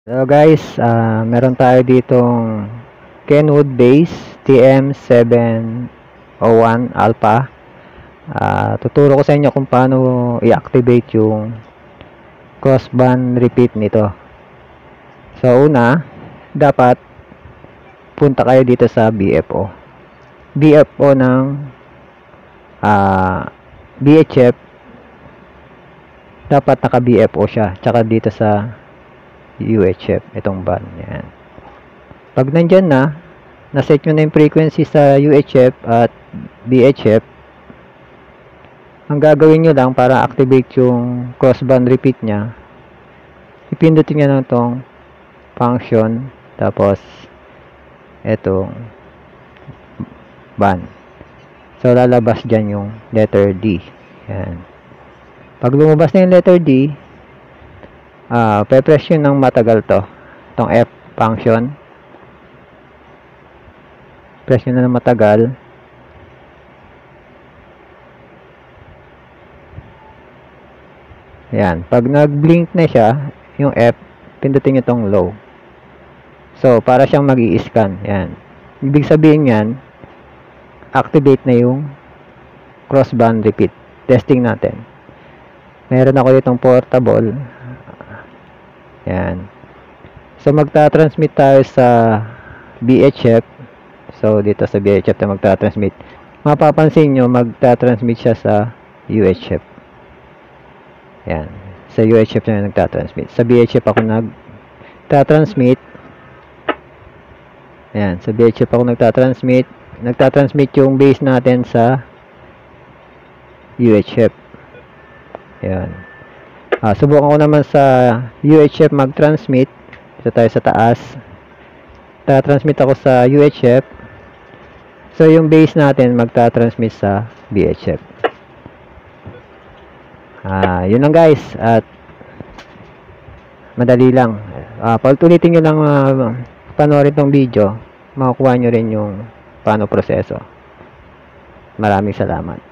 Hello guys, meron tayo ditong Kenwood base TM701 Alpha. Tuturo ko sa inyo kung paano i-activate yung crossband repeat nito. So una, dapat punta kayo dito sa BFO. BFO ng VHF. Dapat naka BFO siya. Tsaka dito sa UHF, itong band. Yan. Pag nandyan na, naset nyo na yung frequency sa UHF at VHF, ang gagawin nyo lang para activate yung crossband repeat nya, ipindutin nyo lang itong function, tapos itong band. So, lalabas dyan yung letter D. Yan. Pag lumabas na yung letter D, pe-press yun ng matagal to. Itong F function. Press nyo na ng matagal. Yan. Pag nag-blink na siya, yung F, pindutin nyo itong low. So, para siyang mag-i-scan. Yan. Ibig sabihin yan, activate na yung crossband repeat. Testing natin. Meron ako ditong portable. Yan. So, magta-transmit tayo sa VHF. So, dito sa VHF na magta-transmit. Mapapansin nyo, magta-transmit siya sa UHF. Yan. Sa UHF na nagta-transmit. Sa VHF ako nagta-transmit. Yan. Sa VHF ako nagta-transmit. Nagta-transmit yung base natin sa UHF. Yan. Subukan ko naman sa UHF mag-transmit. Ito tayo sa taas. Ta-transmit ako sa UHF. So, yung base natin magta-transmit sa VHF. Yun lang guys. At madali lang. Paulit-ulitin nyo lang panoorin tong video. Makukuha nyo rin yung paano proseso. Maraming salamat.